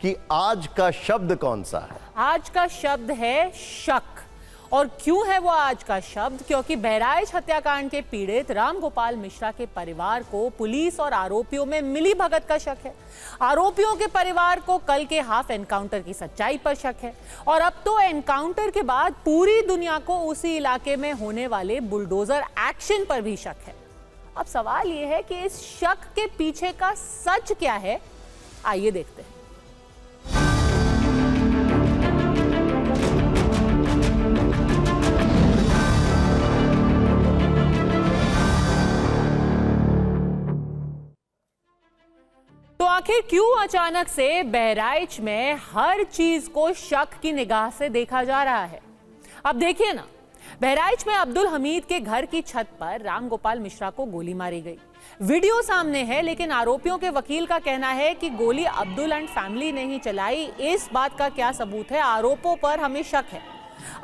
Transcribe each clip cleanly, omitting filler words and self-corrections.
कि आज का शब्द कौन सा है। आज का शब्द है शक। और क्यों है वो आज का शब्द? क्योंकि बहराइच हत्याकांड के पीड़ित रामगोपाल मिश्रा के परिवार को पुलिस और आरोपियों में मिलीभगत का शक है। आरोपियों के परिवार को कल के हाफ एनकाउंटर की सच्चाई पर शक है और अब तो एनकाउंटर के बाद पूरी दुनिया को उसी इलाके में होने वाले बुलडोजर एक्शन पर भी शक है। अब सवाल यह है कि इस शक के पीछे का सच क्या है, आइए देखते हैं। तो आखिर क्यों अचानक से बहराइच में हर चीज को शक की निगाह से देखा जा रहा है? अब देखिए ना, बहराइच में अब्दुल हमीद के घर की छत पर रामगोपाल मिश्रा को गोली मारी गई। वीडियो सामने है, लेकिन आरोपियों के वकील का कहना है कि गोली अब्दुल एंड फैमिली ने ही चलाई। इस बात का क्या सबूत है? आरोपों पर हमें शक है।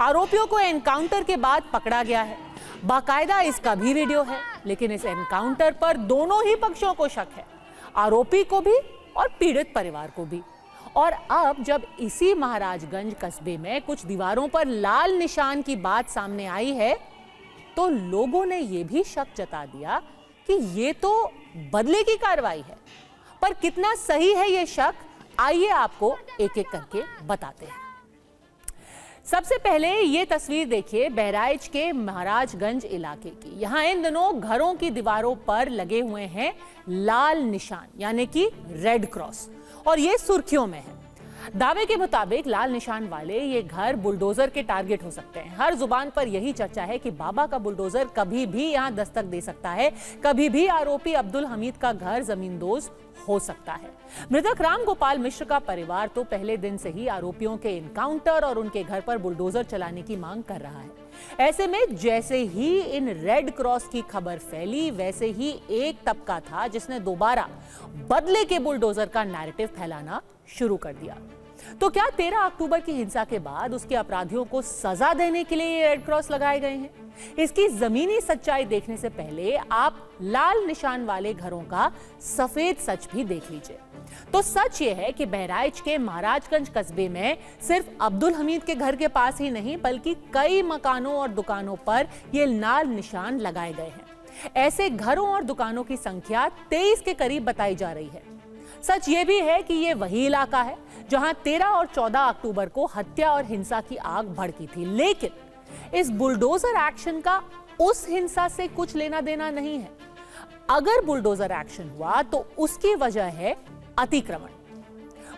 आरोपियों को एनकाउंटर के बाद पकड़ा गया है, बाकायदा इसका भी वीडियो है, लेकिन इस एनकाउंटर पर दोनों ही पक्षों को शक है, आरोपी को भी और पीड़ित परिवार को भी। और अब जब इसी महाराजगंज कस्बे में कुछ दीवारों पर लाल निशान की बात सामने आई है, तो लोगों ने यह भी शक जता दिया कि यह तो बदले की कार्रवाई है। पर कितना सही है यह शक, आइए आपको एक एक करके बताते हैं। सबसे पहले ये तस्वीर देखिए बहराइच के महाराजगंज इलाके की। यहां इन दिनों घरों की दीवारों पर लगे हुए हैं लाल निशान, यानी कि रेड क्रॉस, और ये सुर्खियों में है। दावे के मुताबिक लाल निशान वाले ये घर बुलडोजर के टारगेट हो सकते हैं। हर जुबान पर यही चर्चा है कि बाबा का बुलडोजर कभी भी यहां दस्तक दे सकता है, कभी भी आरोपी अब्दुल हमीद का घर जमींदोज हो सकता है। मृतक रामगोपाल मिश्र का परिवार तो पहले दिन से ही आरोपियों के एनकाउंटर और उनके घर पर बुलडोजर चलाने की मांग कर रहा है। ऐसे में जैसे ही इन रेड क्रॉस की खबर फैली, वैसे ही एक तबका था जिसने दोबारा बदले के बुलडोजर का नैरेटिव फैलाना शुरू कर दिया। तो क्या 13 अक्टूबर की हिंसा के बाद उसके अपराधियों को सजा देने के लिए ये रेड क्रॉस लगाए गए हैं? इसकी जमीनी सच्चाई देखने से पहले आप लाल निशान वाले घरों का सफेद सच भी देख लीजिए। तो सच ये है कि बहराइच के महाराजगंज कस्बे में सिर्फ अब्दुल हमीद के घर के पास ही नहीं, बल्कि कई मकानों और दुकानों पर ये लाल निशान लगाए गए हैं। ऐसे घरों और दुकानों की संख्या 23 के करीब बताई जा रही है। सच ये भी है कि ये वही इलाका है जहां 13 और 14 अक्टूबर को हत्या और हिंसा की आग भड़की थी। लेकिन इस बुलडोजर एक्शन का उस हिंसा से कुछ लेना देना नहीं है। अगर बुलडोजर एक्शन हुआ तो उसकी वजह है अतिक्रमण,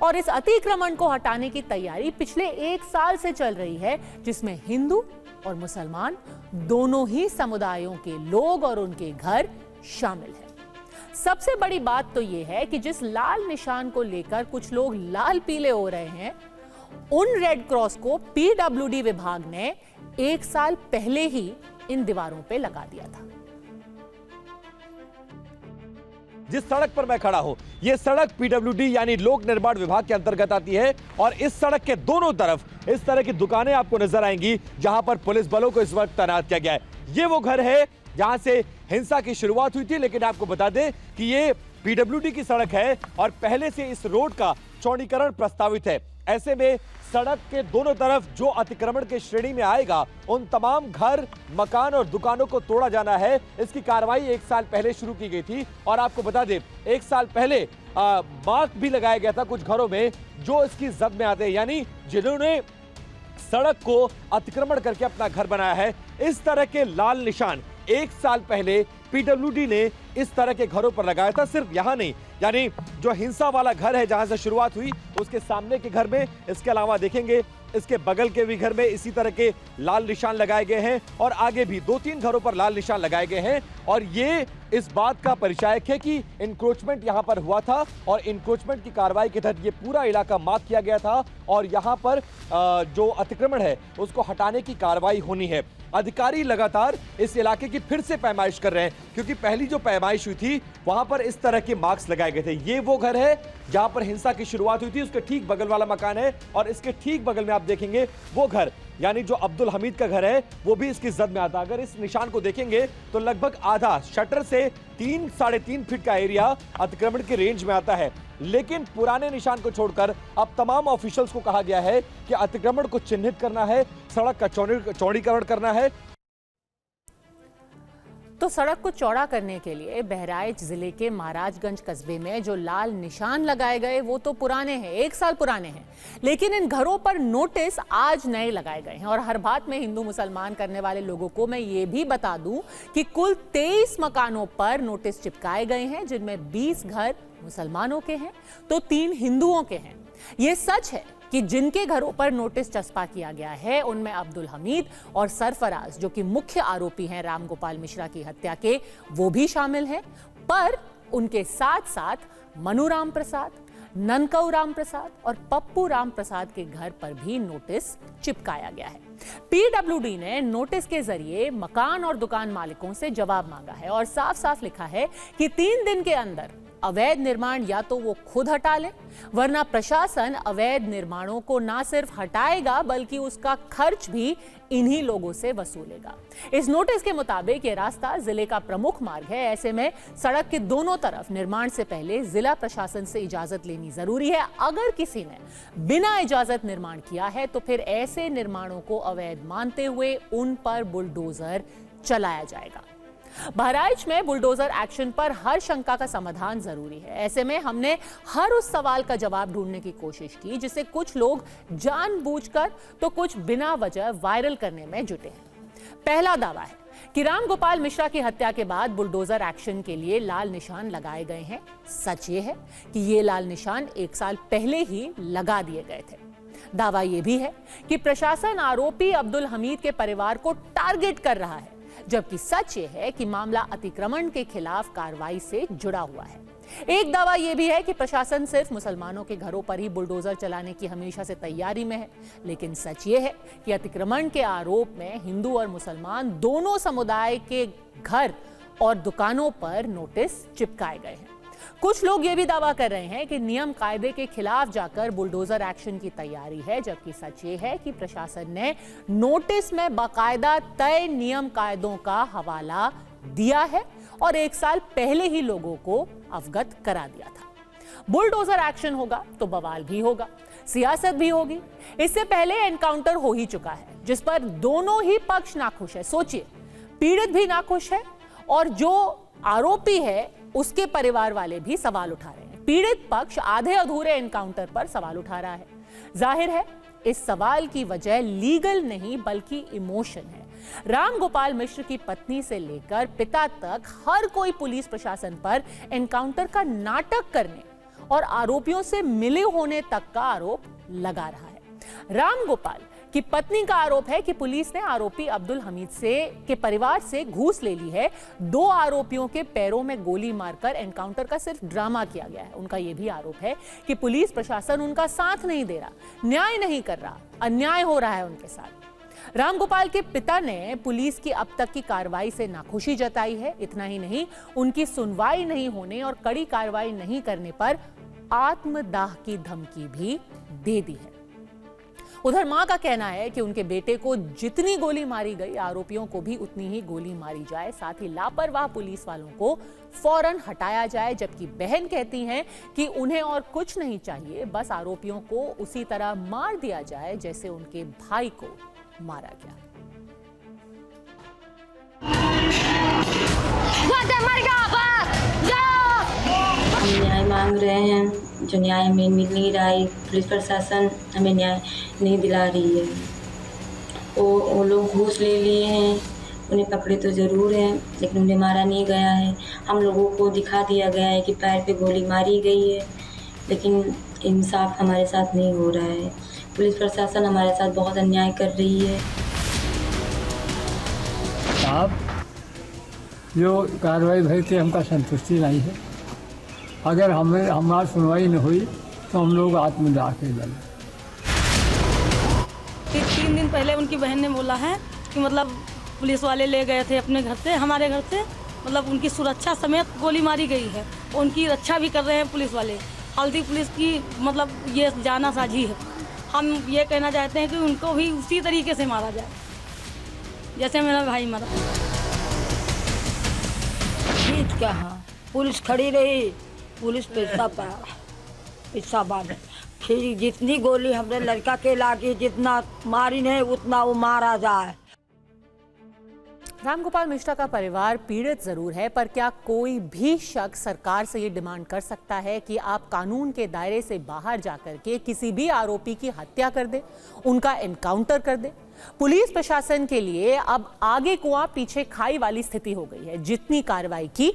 और इस अतिक्रमण को हटाने की तैयारी पिछले 1 साल से चल रही है, जिसमें हिंदू और मुसलमान दोनों ही समुदायों के लोग और उनके घर शामिल हैं। सबसे बड़ी बात तो यह है कि जिस लाल निशान को लेकर कुछ लोग लाल पीले हो रहे हैं, उन रेड क्रॉस को पीडब्ल्यूडी विभाग ने 1 साल पहले ही इन दीवारों पे लगा दिया था। जिस सड़क पर मैं खड़ा हूं, यह सड़क पीडब्ल्यूडी यानी लोक निर्माण विभाग के अंतर्गत आती है, और इस सड़क के दोनों तरफ इस तरह की दुकानें आपको नजर आएंगी जहां पर पुलिस बलों को इस वक्त तैनात किया गया है। ये वो घर है जहां से हिंसा की शुरुआत हुई थी, लेकिन आपको बता दें कि ये पीडब्ल्यूडी की सड़क है और पहले से इस रोड का चौड़ीकरण प्रस्तावित है। ऐसे में सड़क के दोनों तरफ जो अतिक्रमण के श्रेणी में आएगा, उन तमाम घर, मकान और दुकानों को तोड़ा जाना है। इसकी कार्रवाई 1 साल पहले शुरू की गई थी, और आपको बता दें 1 साल पहले मार्क भी लगाया गया था कुछ घरों में जो इसकी जद में आते हैं, यानी जिन्होंने सड़क को अतिक्रमण करके अपना घर बनाया है। इस तरह के लाल निशान 1 साल पहले पीडब्ल्यूडी ने इस तरह के घरों पर लगाया था। सिर्फ यहां नहीं, यानी जो हिंसा वाला घर है जहां से शुरुआत हुई, उसके सामने के घर में, इसके अलावा देखेंगे इसके बगल के भी घर में इसी तरह के लाल निशान लगाए गए हैं, और आगे भी 2-3 घरों पर लाल निशान लगाए गए हैं। और ये इस बात का परिचायक है कि इंक्रोचमेंट यहां पर हुआ था, और इंक्रोचमेंट की कार्रवाई के तहत ये पूरा इलाका मार्क किया गया था, और यहां पर जो अतिक्रमण है उसको हटाने की कार्रवाई होनी है। अधिकारी लगातार इस इलाके की फिर से पैमाइश कर रहे हैं, क्योंकि पहली जो पैमाइश हुई थी वहां पर इस तरह के मार्क्स लगाए गए थे। ये वो घर है जहां पर हिंसा की शुरुआत हुई थी, उसके ठीक बगल वाला मकान है, और इसके ठीक बगल में आप देखेंगे वो घर, यानी जो अब्दुल हमीद का घर है, वो भी इसकी जद में आता है। अगर इस निशान को देखेंगे तो लगभग आधा शटर से 3-3.5 फीट का एरिया अतिक्रमण की रेंज में आता है। लेकिन पुराने निशान को छोड़कर अब तमाम ऑफिशियल्स को कहा गया है कि अतिक्रमण को चिन्हित करना है, सड़क का चौड़ीकरण करना है। तो सड़क को चौड़ा करने के लिए बहराइच जिले के महाराजगंज कस्बे में जो लाल निशान लगाए गए वो तो पुराने हैं, 1 साल पुराने हैं, लेकिन इन घरों पर नोटिस आज नए लगाए गए हैं। और हर बात में हिंदू मुसलमान करने वाले लोगों को मैं ये भी बता दूं कि कुल 23 मकानों पर नोटिस चिपकाए गए हैं, जिनमें 20 घर मुसलमानों के हैं तो 3 हिंदुओं के हैं। ये सच है कि जिनके घरों पर नोटिस चस्पा किया गया है उनमें अब्दुल हमीद और सरफराज, जो कि मुख्य आरोपी हैं राम गोपाल मिश्रा की हत्या के, वो भी शामिल हैं। पर उनके साथ साथ मनु राम प्रसाद, ननकऊ राम प्रसाद और पप्पू राम प्रसाद के घर पर भी नोटिस चिपकाया गया है। पीडब्ल्यूडी ने नोटिस के जरिए मकान और दुकान मालिकों से जवाब मांगा है और साफ साफ लिखा है कि 3 दिन के अंदर अवैध निर्माण या तो वो खुद हटा ले, वरना प्रशासन अवैध निर्माणों को ना सिर्फ हटाएगा बल्कि उसका खर्च भी इन्हीं लोगों से वसूलेगा। इस नोटिस के मुताबिक ये रास्ता जिले का प्रमुख मार्ग है। ऐसे में सड़क के दोनों तरफ निर्माण से पहले जिला प्रशासन से इजाजत लेनी जरूरी है। अगर किसी ने बिना इजाजत निर्माण किया है तो फिर ऐसे निर्माणों को अवैध मानते हुए उन पर बुलडोजर चलाया जाएगा। बहराइच में बुलडोजर एक्शन पर हर शंका का समाधान जरूरी है। ऐसे में हमने हर उस सवाल का जवाब ढूंढने की कोशिश की जिसे कुछ लोग जानबूझकर तो कुछ बिना वजह वायरल करने में जुटे हैं। पहला दावा है कि राम गोपाल मिश्रा की हत्या के बाद बुलडोजर एक्शन के लिए लाल निशान लगाए गए हैं। सच ये है कि ये लाल निशान 1 साल पहले ही लगा दिए गए थे। दावा यह भी है कि प्रशासन आरोपी अब्दुल हमीद के परिवार को टारगेट कर रहा है, जबकि सच ये है कि मामला अतिक्रमण के खिलाफ कार्रवाई से जुड़ा हुआ है। एक दावा यह भी है कि प्रशासन सिर्फ मुसलमानों के घरों पर ही बुलडोजर चलाने की हमेशा से तैयारी में है, लेकिन सच ये है कि अतिक्रमण के आरोप में हिंदू और मुसलमान दोनों समुदाय के घर और दुकानों पर नोटिस चिपकाए गए हैं। कुछ लोग ये भी दावा कर रहे हैं कि नियम कायदे के खिलाफ जाकर बुलडोजर एक्शन की तैयारी है, जबकि सच ये है कि प्रशासन ने नोटिस में बाकायदा तय नियम कायदों का हवाला दिया है और 1 साल पहले ही लोगों को अवगत करा दिया था। बुलडोजर एक्शन होगा तो बवाल भी होगा, सियासत भी होगी। इससे पहले एनकाउंटर हो ही चुका है जिस पर दोनों ही पक्ष नाखुश है। सोचिए, पीड़ित भी नाखुश है और जो आरोपी है उसके परिवार वाले भी सवाल उठा रहे हैं। पीड़ित पक्ष आधे अधूरे एनकाउंटर पर सवाल उठा रहा है। जाहिर है इस सवाल की वजह लीगल नहीं बल्कि इमोशन है। राम गोपाल मिश्र की पत्नी से लेकर पिता तक हर कोई पुलिस प्रशासन पर एनकाउंटर का नाटक करने और आरोपियों से मिले होने तक का आरोप लगा रहा है। राम गोपाल की पत्नी का आरोप है कि पुलिस ने आरोपी अब्दुल हमीद के परिवार से घूस ले ली है। 2 आरोपियों के पैरों में गोली मारकर एनकाउंटर का सिर्फ ड्रामा किया गया है। उनका यह भी आरोप है कि पुलिस प्रशासन उनका साथ नहीं दे रहा, न्याय नहीं कर रहा, अन्याय हो रहा है उनके साथ। रामगोपाल के पिता ने पुलिस की अब तक की कार्रवाई से नाखुशी जताई है। इतना ही नहीं, उनकी सुनवाई नहीं होने और कड़ी कार्रवाई नहीं करने पर आत्मदाह की धमकी भी दे दी है। उधर मां का कहना है कि उनके बेटे को जितनी गोली मारी गई, आरोपियों को भी उतनी ही गोली मारी जाए, साथ ही लापरवाह पुलिस वालों को फौरन हटाया जाए। जबकि बहन कहती हैं कि उन्हें और कुछ नहीं चाहिए, बस आरोपियों को उसी तरह मार दिया जाए जैसे उनके भाई को मारा गया। हम न्याय मांग रहे हैं, जो न्याय हमें मिल नहीं रहा है। पुलिस प्रशासन हमें न्याय नहीं दिला रही है। वो लोग घूस ले लिए हैं, उन्हें पकड़े तो ज़रूर हैं लेकिन उन्हें मारा नहीं गया है। हम लोगों को दिखा दिया गया है कि पैर पे गोली मारी गई है, लेकिन इंसाफ हमारे साथ नहीं हो रहा है। पुलिस प्रशासन हमारे साथ बहुत अन्याय कर रही है। साहब, जो कार्रवाई भई थी हमका संतुष्टि नहीं है। अगर हमारी सुनवाई न हुई तो हम लोग आत्मदाह के लगे। 3 दिन पहले उनकी बहन ने बोला है कि मतलब पुलिस वाले ले गए थे अपने घर से, हमारे घर से, मतलब उनकी सुरक्षा समेत गोली मारी गई है। उनकी रक्षा भी कर रहे हैं पुलिस वाले। हल्दी पुलिस की मतलब ये जानासाजी है। हम ये कहना चाहते हैं कि उनको भी उसी तरीके से मारा जाए जैसे मेरा भाई मरा। पुलिस क्या, हाँ पुलिस खड़ी रही, पुलिस पैसा बांधे, फिर जितनी गोली हमरे लड़का के लागी, जितना मारी नहीं उतना वो मारा जाए। रामगोपाल मिश्रा का परिवार पीड़ित जरूर है, पर क्या कोई भी शख्स सरकार से ये डिमांड कर सकता है कि आप कानून के दायरे से बाहर जाकर के किसी भी आरोपी की हत्या कर दे, उनका एनकाउंटर कर दे? पुलिस प्रशासन के लिए अब आगे कुआं पीछे खाई वाली स्थिति हो गई है। जितनी कार्रवाई की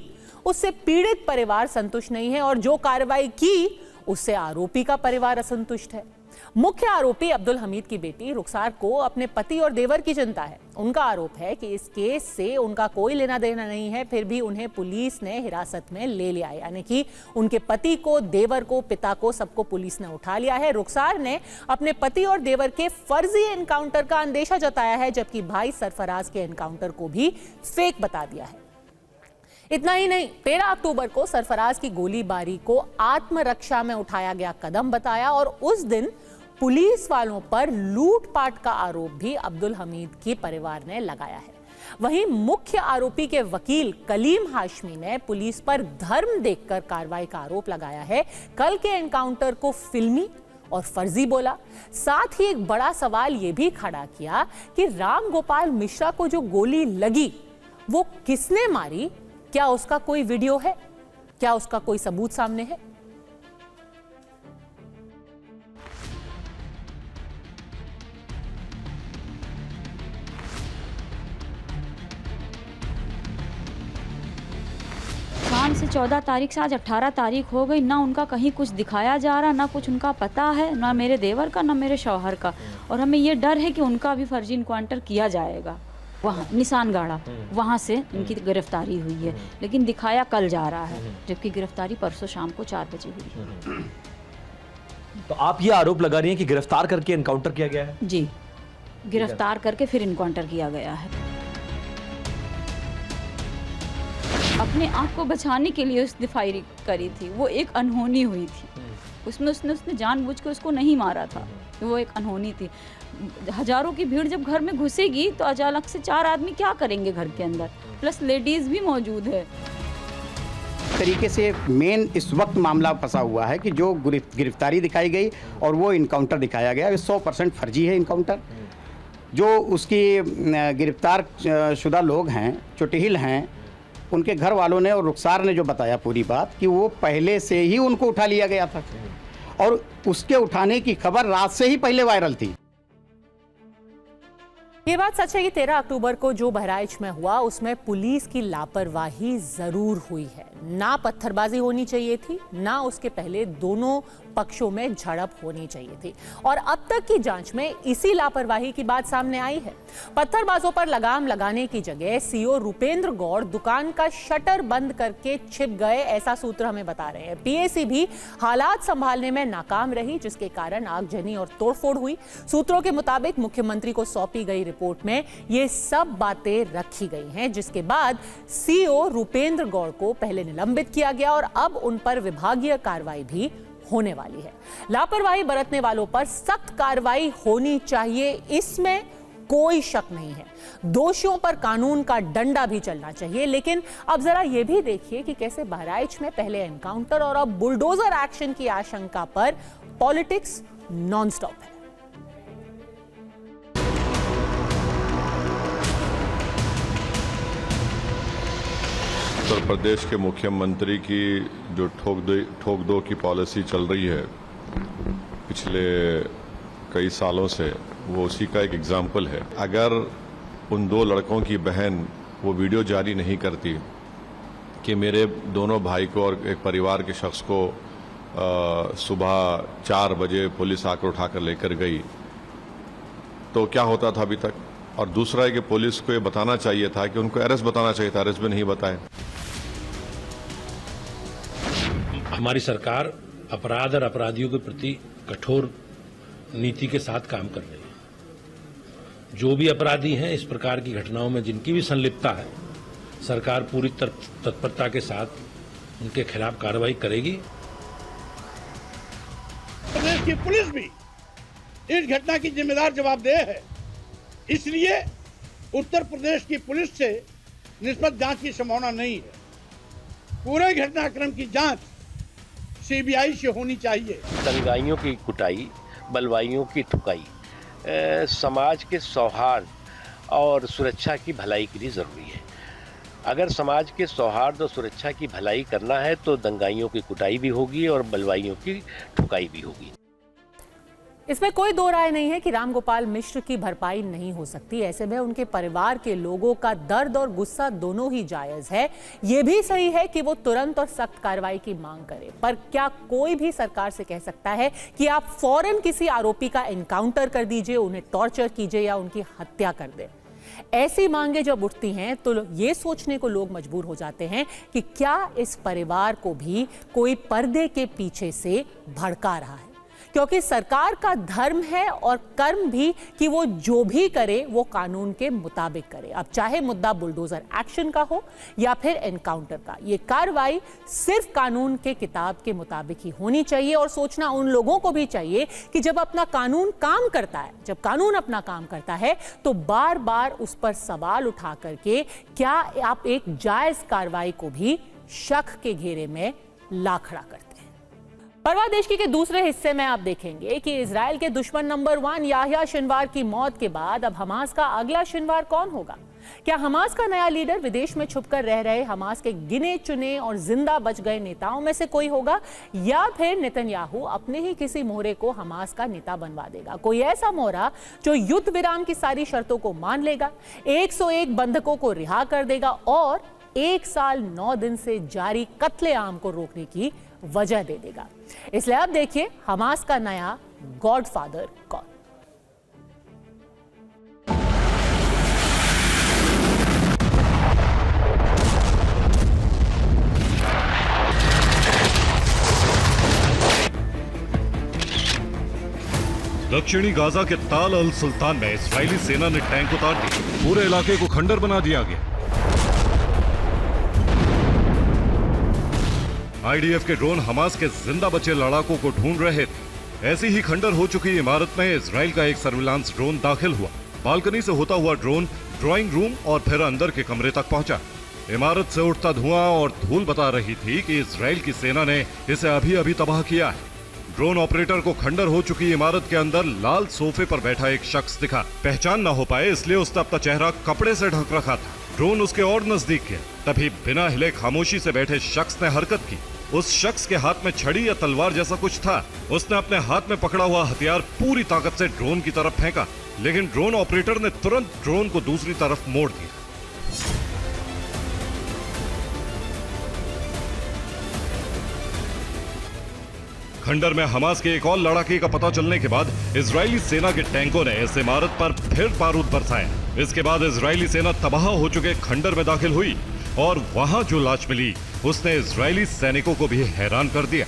उससे पीड़ित परिवार संतुष्ट नहीं है, और जो कार्रवाई की उससे आरोपी का परिवार असंतुष्ट है। मुख्य आरोपी अब्दुल हमीद की बेटी रुखसार को अपने पति और देवर की चिंता है। उनका आरोप है कि इस केस से उनका कोई लेना देना नहीं है, फिर भी उन्हें पुलिस ने हिरासत में ले लिया, यानी कि उनके पति को, देवर को, पिता को, सबको पुलिस ने उठा लिया है। रुखसार ने अपने पति और देवर के फर्जी एनकाउंटर का अंदेशा जताया है, जबकि भाई सरफराज के एनकाउंटर को भी फेक बता दिया है। इतना ही नहीं, 13 अक्टूबर को सरफराज की गोलीबारी को आत्मरक्षा में उठाया गया कदम बताया, और उस दिन पुलिस वालों पर लूटपाट का आरोप भी अब्दुल हमीद के परिवार ने लगाया है। वहीं मुख्य आरोपी के वकील कलीम हाशमी ने पुलिस पर धर्म देखकर कार्रवाई का आरोप लगाया है। कल के एनकाउंटर को फिल्मी और फर्जी बोला। साथ ही एक बड़ा सवाल यह भी खड़ा किया कि रामगोपाल मिश्रा को जो गोली लगी वो किसने मारी? क्या उसका कोई वीडियो है? क्या उसका कोई सबूत सामने है? शाम से 14 तारीख से आज 18 तारीख हो गई, ना उनका कहीं कुछ दिखाया जा रहा, ना कुछ उनका पता है, ना मेरे देवर का, ना मेरे शौहर का। और हमें ये डर है कि उनका भी फर्जी इनकाउंटर किया जाएगा। वहाँ निशान गाड़ा, वहाँ से इनकी गिरफ्तारी हुई है, लेकिन दिखाया कल जा रहा है, जबकि गिरफ्तारी परसों शाम को 4 बजे हुई है। तो आप ये आरोप लगा रही हैं कि गिरफ्तार करके एनकाउंटर किया गया है? जी, गिरफ्तार करके फिर इनकाउंटर किया गया है। अपने आप को बचाने के लिए उसने फायरिंग करी थी, वो एक अनहोनी हुई थी। उसमें उसने जानबूझ के उसको नहीं मारा था, वो एक अनहोनी थी। हजारों की भीड़ जब घर में घुसेगी तो अचानक से 4 आदमी क्या करेंगे घर के अंदर, प्लस लेडीज भी मौजूद है। तरीके से मेन इस वक्त मामला फंसा हुआ है कि जो गिरफ्तारी दिखाई गई और वो इनकाउंटर दिखाया गया, 100% फर्जी है इनकाउंटर। जो उसकी गिरफ्तार शुदा लोग हैं, चुटहिल हैं, उनके घर वालों ने और रुखसार ने जो बताया पूरी बात कि वो पहले से ही उनको उठा लिया गया था, और उसके उठाने की खबर रात से ही पहले वायरल थी। ये बात सच है कि 13 अक्टूबर को जो बहराइच में हुआ उसमें पुलिस की लापरवाही जरूर हुई है। ना पत्थरबाजी होनी चाहिए थी, ना उसके पहले दोनों पक्षों में झड़प होनी चाहिए थी, और अब तक की जांच में इसी लापरवाही की बात सामने आई है। पत्थरबाजों पर लगाम लगाने की जगह सीओ रुपेंद्र गौड़ दुकान का शटर बंद करके छिप गए, ऐसा सूत्र हमें बता रहे हैं। पीएसी भी हालात संभालने में नाकाम रही, जिसके कारण आगजनी और तोड़फोड़ हुई। सूत्रों के मुताबिक मुख्यमंत्री को सौंपी गई रिपोर्ट में ये सब बातें रखी गई हैं, जिसके बाद सीओ रुपेंद्र गौड़ को पहले निलंबित किया गया और अब उन पर विभागीय कार्रवाई भी होने वाली है। लापरवाही बरतने वालों पर सख्त कार्रवाई होनी चाहिए, इसमें कोई शक नहीं है। दोषियों पर कानून का डंडा भी चलना चाहिए। लेकिन अब जरा यह भी देखिए कि कैसे बहराइच में पहले एनकाउंटर और अब बुलडोजर एक्शन की आशंका पर पॉलिटिक्स नॉनस्टॉप है। उत्तर प्रदेश के मुख्यमंत्री की जो ठोक दो की पॉलिसी चल रही है पिछले कई सालों से, वो उसी का एक एग्जाम्पल है। अगर उन 2 लड़कों की बहन वो वीडियो जारी नहीं करती कि मेरे दोनों भाई को और एक परिवार के शख्स को सुबह 4 बजे पुलिस आकर उठाकर लेकर गई, तो क्या होता था अभी तक। और दूसरा है कि पुलिस को ये बताना चाहिए था कि उनको अरेस्ट बताना चाहिए था, अरेस्ट भी नहीं बताए। हमारी सरकार अपराध और अपराधियों के प्रति कठोर नीति के साथ काम कर रही है। जो भी अपराधी हैं, इस प्रकार की घटनाओं में जिनकी भी संलिप्तता है, सरकार पूरी तत्परता के साथ उनके खिलाफ कार्रवाई करेगी। प्रदेश की पुलिस भी इस घटना की जिम्मेदार जवाबदेह है, इसलिए उत्तर प्रदेश की पुलिस से निष्पक्ष जांच की संभावना नहीं है। पूरे घटनाक्रम की जांच सीबीआई से होनी चाहिए। दंगाइयों की कुटाई, बलवाइयों की ठुकाई समाज के सौहार्द और सुरक्षा की भलाई के लिए ज़रूरी है। अगर समाज के सौहार्द और सुरक्षा की भलाई करना है तो दंगाइयों की कुटाई भी होगी और बलवाइयों की ठुकाई भी होगी। इसमें कोई दो राय नहीं है कि रामगोपाल मिश्र की भरपाई नहीं हो सकती। ऐसे में उनके परिवार के लोगों का दर्द और गुस्सा दोनों ही जायज है। यह भी सही है कि वो तुरंत और सख्त कार्रवाई की मांग करे, पर क्या कोई भी सरकार से कह सकता है कि आप फौरन किसी आरोपी का एनकाउंटर कर दीजिए, उन्हें टॉर्चर कीजिए या उनकी हत्या कर दें? ऐसी मांगे जब उठती हैं तो ये सोचने को लोग मजबूर हो जाते हैं कि क्या इस परिवार को भी कोई पर्दे के पीछे से भड़का रहा है, क्योंकि सरकार का धर्म है और कर्म भी कि वो जो भी करे वो कानून के मुताबिक करे। अब चाहे मुद्दा बुलडोजर एक्शन का हो या फिर एनकाउंटर का, ये कार्रवाई सिर्फ कानून के किताब के मुताबिक ही होनी चाहिए। और सोचना उन लोगों को भी चाहिए कि जब अपना कानून काम करता है, जब कानून अपना काम करता है तो बार बार उस पर सवाल उठा करके क्या आप एक जायज कार्रवाई को भी शक के घेरे में ला खड़ा करते हैं। परवाह देशकी के दूसरे हिस्से में आप देखेंगे कि इजराइल के दुश्मन नंबर 1 याह्या सिनवार की मौत के बाद अब हमास का अगला सिनवार कौन होगा? क्या हमास का नया लीडर विदेश में छुपकर रह रहे हमास के गिने चुने और जिंदा बच गए नेताओं में से कोई होगा, या फिर नेतन्याहू अपने ही किसी मोहरे को हमास का नेता बनवा देगा? कोई ऐसा मोहरा जो युद्ध विराम की सारी शर्तों को मान लेगा, 101 बंधकों को रिहा कर देगा और 1 साल 9 दिन से जारी कत्लेआम को रोकने की वजह दे देगा। इसलिए अब देखिए हमास का नया गॉडफादर कौन। दक्षिणी गाजा के ताल अल सुल्तान में इस्राएली सेना ने टैंक उतार दिए, पूरे इलाके को खंडर बना दिया गया। आईडीएफ के ड्रोन हमास के जिंदा बचे लड़ाकों को ढूंढ रहे थे। ऐसी ही खंडर हो चुकी इमारत में इजराइल का एक सर्विलांस ड्रोन दाखिल हुआ। बालकनी से होता हुआ ड्रोन ड्राइंग रूम और फिर अंदर के कमरे तक पहुंचा। इमारत से उठता धुआं और धूल बता रही थी कि इजराइल की सेना ने इसे अभी अभी तबाह किया है। ड्रोन ऑपरेटर को खंडर हो चुकी इमारत के अंदर लाल सोफे पर बैठा एक शख्स दिखा। पहचान न हो पाए इसलिए उसने अपना चेहरा कपड़े से ढक रखा था। ड्रोन उसके और नजदीक गया, तभी बिना हिले खामोशी से बैठे शख्स ने हरकत की। उस शख्स के हाथ में छड़ी या तलवार जैसा कुछ था। उसने अपने हाथ में पकड़ा हुआ हथियार पूरी ताकत से ड्रोन की तरफ फेंका, लेकिन ड्रोन ऑपरेटर ने तुरंत ड्रोन को दूसरी तरफ मोड़ दिया। खंडर में हमास के एक और लड़ाके का पता चलने के बाद इजरायली सेना के टैंकों ने इस इमारत पर फिर बारूद बरसाया। इसके बाद इजरायली सेना तबाह हो चुके खंडर में दाखिल हुई और वहां जो लाश मिली उसने इजरायली सैनिकों को भी हैरान कर दिया।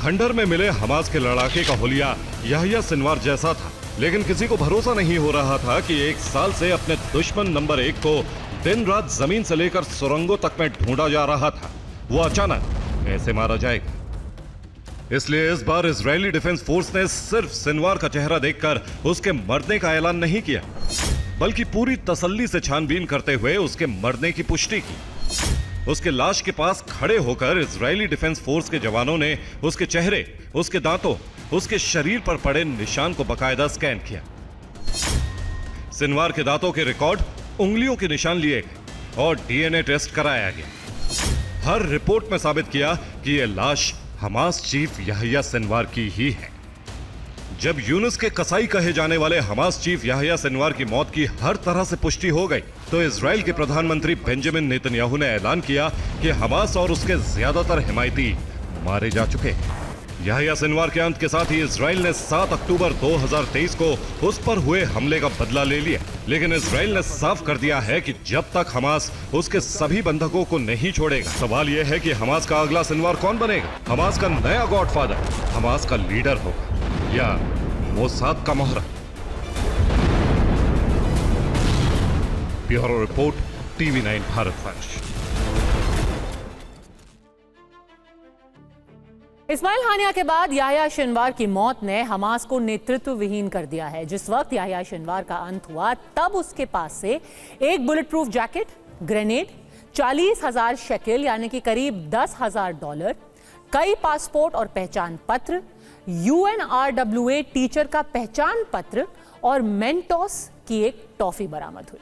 खंडर में मिले हमास के लड़ाके का हुलिया याह्या सिनवार जैसा था, लेकिन किसी को भरोसा नहीं हो रहा था कि 1 साल से अपने दुश्मन नंबर 1 को दिन रात जमीन से लेकर सुरंगों तक में ढूंढा जा रहा था, वो अचानक ऐसे मारा जाएगा। इसलिए इस बार इजरायली डिफेंस फोर्स ने सिर्फ सिनवार का चेहरा देखकर उसके मरने का ऐलान नहीं किया, बल्कि पूरी तसल्ली से छानबीन करते हुए उसके मरने की पुष्टि की। उसके लाश के पास खड़े होकर इजरायली डिफेंस फोर्स के जवानों ने उसके चेहरे, उसके दांतों, उसके शरीर पर पड़े निशान को बकायदा स्कैन किया। सिनवार के दांतों के रिकॉर्ड, उंगलियों के निशान लिए गए और डीएनए टेस्ट कराया गया। हर रिपोर्ट में साबित किया कि यह लाश हमास चीफ याह्या सिनवार की ही है। जब यूनुस के कसाई कहे जाने वाले हमास चीफ याह्या सिनवार की मौत की हर तरह से पुष्टि हो गई, तो इजराइल के प्रधानमंत्री बेंजामिन नेतन्याहू ने ऐलान किया कि हमास और उसके ज्यादातर हिमायती मारे जा चुके हैं। याह्या सिनवार के अंत के साथ ही इजराइल ने 7 अक्टूबर 2023 को उस पर हुए हमले का बदला ले लिया, लेकिन इजराइल ने साफ कर दिया है कि जब तक हमास उसके सभी बंधकों को नहीं छोड़ेगा। सवाल यह है कि हमास का अगला सिनवार कौन बनेगा? हमास का नया गॉडफादर हमास का लीडर होगा या मोसाद का मोहरा? Bureau report, TV9 Bharatvarsh. Ismail Haniyeh के बाद याह्या सिनवार की मौत ने हमास को नेतृत्व विहीन कर दिया है। जिस वक्त याह्या सिनवार का अंत हुआ तब उसके पास से एक bullet proof jacket, grenade, 40,000 shekel यानी कि करीब $10,000, कई पासपोर्ट और पहचान पत्र, UNRWA टीचर का पहचान पत्र और मेंटोस की एक टॉफी बरामद हुई।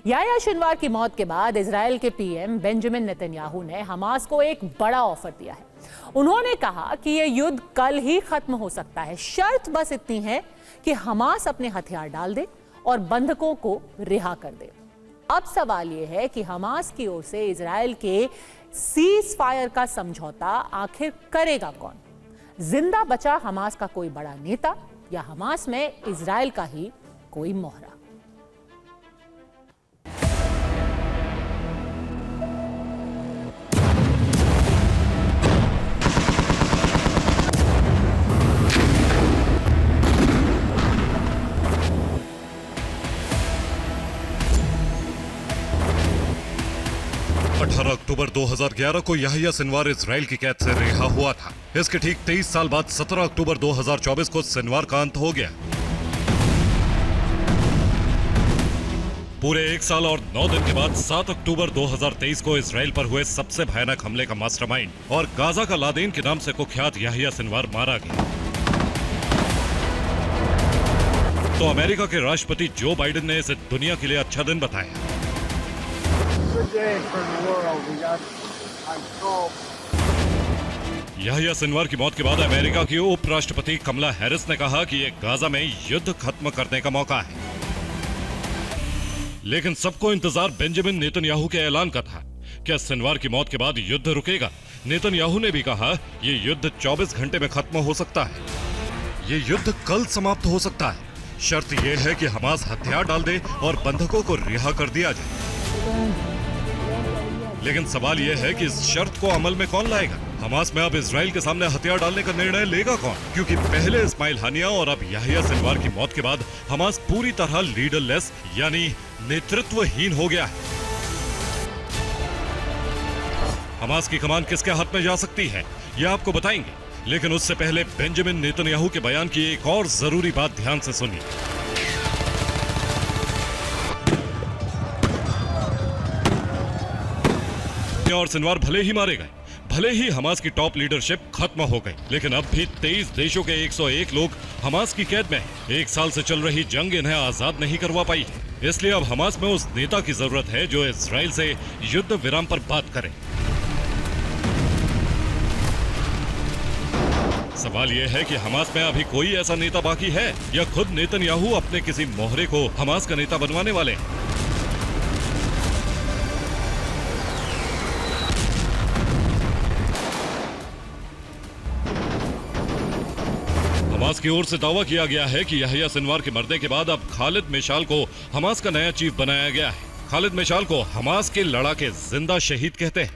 याह्या सिनवार की मौत के बाद इजराइल के पीएम बेंजामिन नेतन्याहू ने हमास को एक बड़ा ऑफर दिया है। उन्होंने कहा कि यह युद्ध कल ही खत्म हो सकता है, शर्त बस इतनी है कि हमास अपने हथियार डाल दे और बंधकों को रिहा कर दे। अब सवाल यह है कि हमास की ओर से इजराइल के सीज फायर का समझौता आखिर करेगा कौन? जिंदा बचा हमास का कोई बड़ा नेता या हमास में इजराइल का ही कोई मोहरा? अक्टूबर 2011 को याह्या सिनवार इजराइल की कैद से रिहा हुआ था। इसके ठीक 23 साल बाद 17 अक्टूबर 2024 को सिनवार का अंत हो गया। पूरे 1 साल और 9 दिन के बाद 7 अक्टूबर 2023 को इजराइल पर हुए सबसे भयानक हमले का मास्टरमाइंड और गाजा का लादेन के नाम से कुख्यात याह्या सिनवार मारा गया। तो अमेरिका के राष्ट्रपति जो बाइडेन ने इसे दुनिया के लिए अच्छा दिन बताया। याह्या सिनवार की मौत के बाद अमेरिका की उपराष्ट्रपति कमला हैरिस ने कहा कि यह गाजा में युद्ध खत्म करने का मौका है। लेकिन सबको इंतजार बेंजामिन नेतन्याहू के ऐलान का था। क्या सिनवार की मौत के बाद युद्ध रुकेगा? नेतन्याहू ने भी कहा यह युद्ध 24 घंटे में खत्म हो सकता है। यह युद्ध कल समाप्त हो सकता है। शर्त यह है कि हमास हथियार डाल दे और बंधकों को रिहा कर दिया जाए। लेकिन सवाल यह है कि इस शर्त को अमल में कौन लाएगा? हमास में अब इजराइल के सामने हथियार डालने का निर्णय लेगा कौन? क्योंकि पहले इस्माइल हानिया और अब याह्या सिनवार की मौत के बाद हमास पूरी तरह लीडरलेस यानी नेतृत्वहीन हो गया है। हमास की कमान किसके हाथ में जा सकती है यह आपको बताएंगे, लेकिन उससे पहले बेंजामिन नेतन्याहू के बयान की एक और जरूरी बात ध्यान से सुनिए। और सिनवार भले ही मारे गए, भले ही हमास की टॉप लीडरशिप खत्म हो गई, लेकिन अब भी 23 देशों के 101 लोग हमास की कैद में हैं। 1 साल से चल रही जंग इन्हें आजाद नहीं करवा पाई है। इसलिए अब हमास में उस नेता की जरूरत है जो इजराइल से युद्ध विराम पर बात करे। सवाल यह है कि हमास में अभी कोई ऐसा नेता बाकी है या खुद नेतन्याहू अपने किसी मोहरे को हमास का नेता बनवाने वाले हैं? हमास की ओर से दावा किया गया है कि याह्या सिनवार के मरने के बाद अब खालिद मिशाल को हमास का नया चीफ बनाया गया है। खालिद मिशाल को हमास के लड़ाके जिंदा शहीद कहते हैं।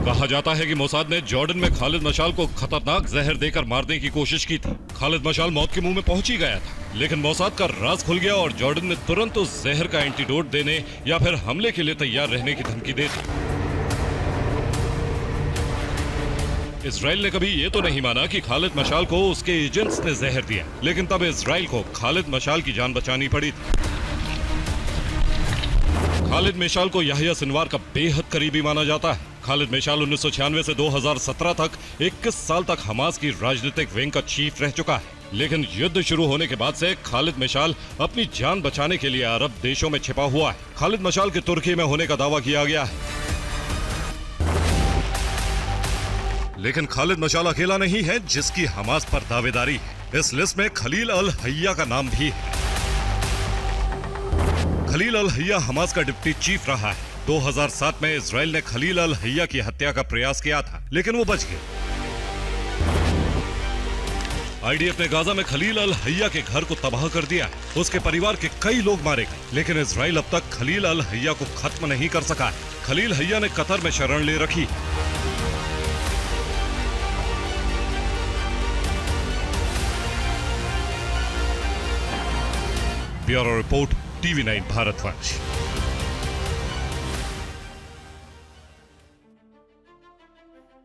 कहा जाता है कि मोसाद ने जॉर्डन में खालिद मशाल को खतरनाक जहर देकर मारने की कोशिश की थी। खालिद मशाल मौत के मुंह में पहुंच ही गया था, लेकिन मोसाद का राज खुल गया और जॉर्डन ने तुरंत उस जहर का एंटीडोट देने या फिर हमले के लिए तैयार रहने की धमकी दे दी। इजराइल ने कभी ये तो नहीं माना कि खालिद मशाल को उसके एजेंट्स ने जहर दिया, लेकिन तब इजराइल को खालिद मशाल की जान बचानी पड़ी थी। खालिद मिशाल को याह्या सिनवार का बेहद करीबी माना जाता है। खालिद मिशाल 1996 से 2017 तक 21 साल तक हमास की राजनीतिक विंग का चीफ रह चुका है। लेकिन युद्ध शुरू होने के बाद से खालिद मिशाल अपनी जान बचाने के लिए अरब देशों में छिपा हुआ है। खालिद मिशाल के तुर्की में होने का दावा किया गया है। लेकिन खालिद मशाल अकेला नहीं है जिसकी हमास पर दावेदारी है। इस लिस्ट में खलील अल हैया का नाम भी है। खलील अल हैया हमास का डिप्टी चीफ रहा है। 2007 में इजराइल ने खलील अल हैया की हत्या का प्रयास किया था, लेकिन वो बच गए। आईडीएफ ने गाजा में खलील अल हैया के घर को तबाह कर दिया। उसके परिवार के कई लोग मारे गए, लेकिन इजराइल अब तक खलील अल हैया को खत्म नहीं कर सका है। खलील हैया ने कतर में शरण ले रखी। Bureau report, TV9 Bharatvarsh.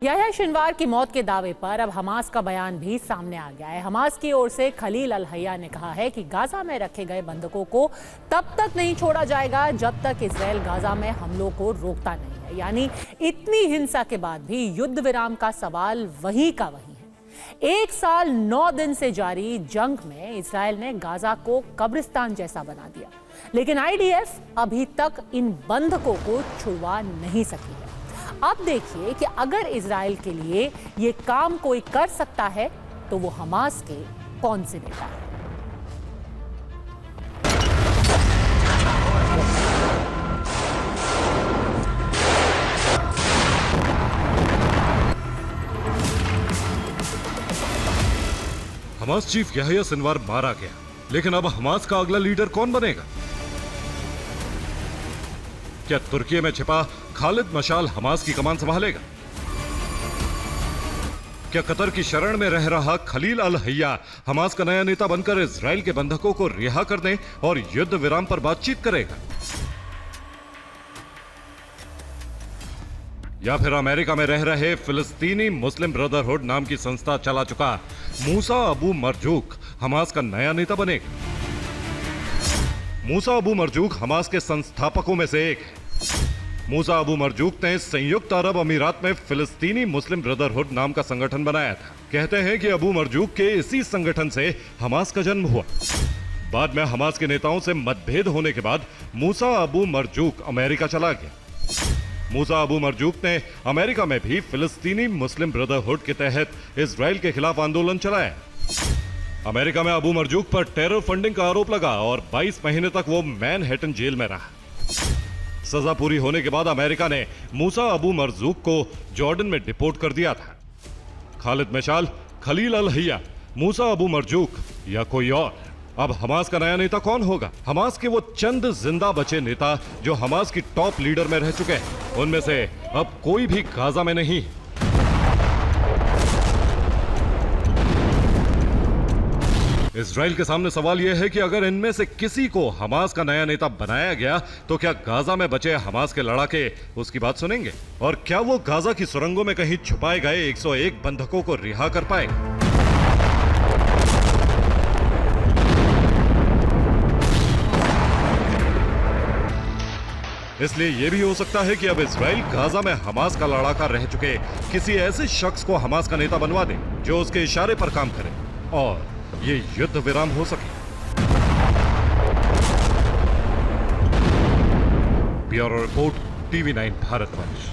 Yahya Sinwar की मौत के दावे पर अब हमास का बयान भी सामने आ गया है। हमास की ओर से खलील अल हया ने कहा है कि गाजा में रखे गए बंधकों को तब तक नहीं छोड़ा जाएगा जब तक इजराइल गाजा में हमलों को रोकता नहीं है। यानी इतनी हिंसा के बाद भी युद्ध विराम का सवाल वही का वही है। 1 साल 9 दिन से जारी जंग में इजराइल ने गाजा को कब्रिस्तान जैसा बना दिया, लेकिन आईडीएफ अभी तक इन बंधकों को छुड़वा नहीं सकी है। अब देखिए कि अगर इजराइल के लिए ये काम कोई कर सकता है तो वो हमास के कौन से नेता है। हमास चीफ याह्या सिनवार मारा गया, लेकिन अब हमास का अगला लीडर कौन बनेगा? क्या तुर्की में छिपा खालिद मशाल हमास की कमान संभालेगा? क्या कतर की शरण में रह रहा खलील अल हया हमास का नया नेता बनकर इजराइल के बंधकों को रिहा करने और युद्ध विराम पर बातचीत करेगा? या फिर अमेरिका में रह रहे फिलिस्तीनी मुस्लिम ब्रदरहुड नाम की संस्था चला चुका मूसा अबू मरजूक हमास का नया नेता बनेगा? मूसा अबू मरजूक हमास के संस्थापकों में से एक है। मूसा अबू मरजूक ने संयुक्त अरब अमीरात में फिलिस्तीनी मुस्लिम ब्रदरहुड नाम का संगठन बनाया था। कहते हैं कि अबू मरजूक के इसी संगठन से हमास का जन्म हुआ। बाद में हमास के नेताओं से मतभेद होने के बाद मूसा अबू मरजूक अमेरिका चला गया। मूसा अबू मरजूक ने अमेरिका में भी फिलिस्तीनी मुस्लिम ब्रदरहुड के तहत इजराइल के खिलाफ आंदोलन चलाया। अमेरिका में अबू मरजूक पर टेरर फंडिंग का आरोप लगा और 22 महीने तक वो मैनहट्टन जेल में रहा। सजा पूरी होने के बाद अमेरिका ने मूसा अबू मरजूक को जॉर्डन में डिपोर्ट कर दिया था। खालिद मशाल, खलील अल हया, मूसा अबू मरजूक या कोई और? अब हमास का नया नेता कौन होगा? हमास के वो चंद जिंदा बचे नेता जो हमास की टॉप लीडर में रह चुके हैं, उनमें से अब कोई भी गाजा में नहीं। इजराइल के सामने सवाल यह है कि अगर इनमें से किसी को हमास का नया नेता बनाया गया तो क्या गाजा में बचे हमास के लड़ाके उसकी बात सुनेंगे? और क्या वो गाजा की सुरंगों में कहीं छुपाए गए 101 बंधकों को रिहा कर पाएंगे? इसलिए यह भी हो सकता है कि अब इजराइल गाजा में हमास का लड़ाका रह चुके किसी ऐसे शख्स को हमास का नेता बनवा दे जो उसके इशारे पर काम करे और ये युद्ध विराम हो सके। Bureau report, TV9 भारतवंश।